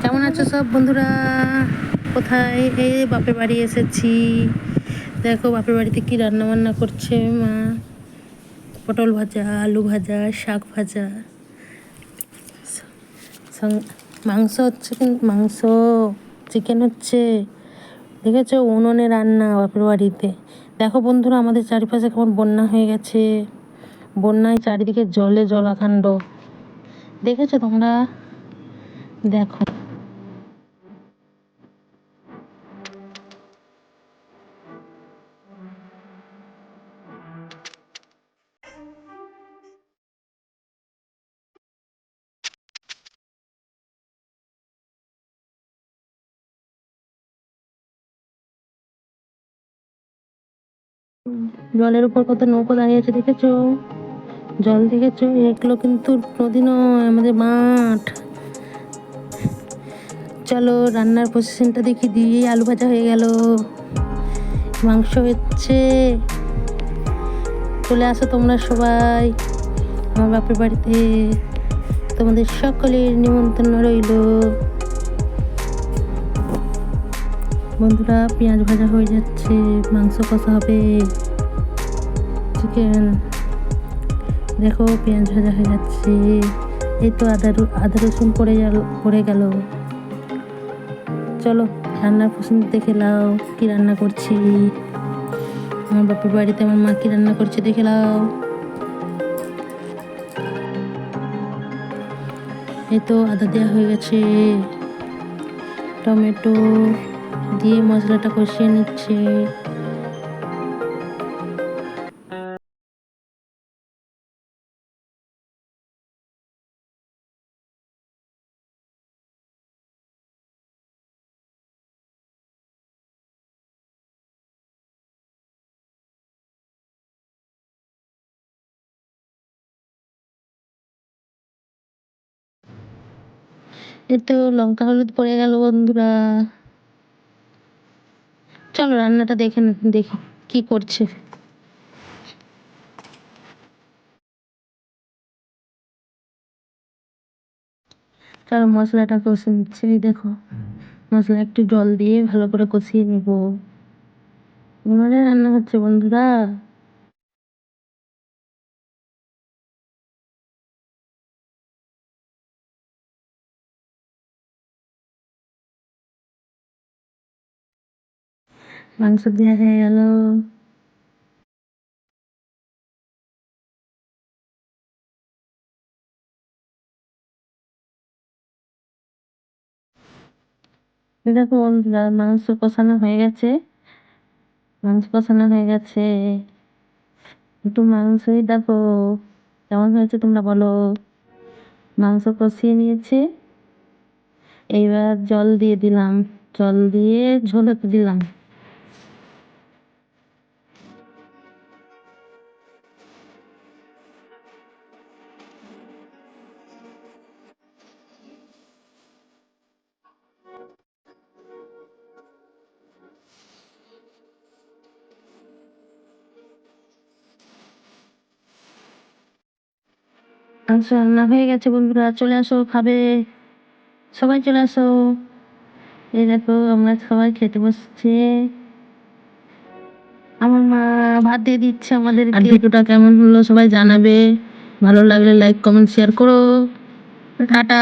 কেমন আছো সব বন্ধুরা? কোথায়? এই বাপের বাড়ি এসেছি। দেখো বাপের বাড়িতে কি রান্না বান্না করছে মা। পটল ভাজা, আলু ভাজা, শাক ভাজা, মাংস হচ্ছে, মাংস চিকেন হচ্ছে। দেখেছো উনুনে রান্না বাপের বাড়িতে। দেখো বন্ধুরা আমাদের চারিপাশে কেমন বন্যা হয়ে গেছে। বন্যায় চারিদিকে জলে জলাকাণ্ড। দেখেছো তোমরা? দেখো জলের উপর কত নৌকো দাঁড়িয়ে আছে, দেখেছো? জল দেখেছো? এগুলো কিন্তু নদী নয়, আমাদের মাঠ। চলো রান্নার পজিশনটা দেখি দিয়ে। আলু ভাজা হয়ে গেল, মাংস হচ্ছে। চলে আসো তোমরা সবাই আমার বাপের বাড়িতে। তোমাদের সকলের নিমন্ত্রণ রইল। বন্ধুরা পেঁয়াজ ভাজা হয়ে যাচ্ছে, মাংস কষা হবে, চিকেন। দেখো পেঁয়াজ ভাজা হয়ে যাচ্ছে। এই তো আদা রসুন পড়ে গেল। চলো রান্নার পছন্দ দেখে নাও কি রান্না করছি। আমার বাপের বাড়িতে আমার মা কি রান্না করছে দেখে নাও। এই তো আদা দেওয়া হয়ে গেছে, টমেটো দিয়ে মশলাটা কষিয়ে নিচ্ছে। এই তো লঙ্কা হলুদ পড়ে গেল বন্ধুরা। চলো রান্নাটা দেখি কি করছে। চলো মশলাটা কষে নিচ্ছে। এই দেখো মশলা একটু জল দিয়ে ভালো করে কষিয়ে নেব। উনুনে রান্না হচ্ছে বন্ধুরা। মাংস দেওয়া হয়ে গেল। দেখো বন্ধুরা মাংস কষানো হয়ে গেছে। একটু মাংসই দেখো কেমন হয়েছে তোমরা বলো। মাংস কষিয়ে নিয়েছে, এইবার জল দিয়ে দিলাম। জল দিয়ে ঝোল হতে দিলাম। মাংস রান্না হয়ে গেছে বন্ধুরা, চলে আসো খাবে। সবাই চলে আসো। এই দেখো আমরা সবাই খেতে বসছে। আমার মা ভাত দিয়ে দিচ্ছে আমাদের। আর ভিডিওটা কেমন হলো সবাই জানাবে। ভালো লাগলে লাইক কমেন্ট শেয়ার করো। টাটা।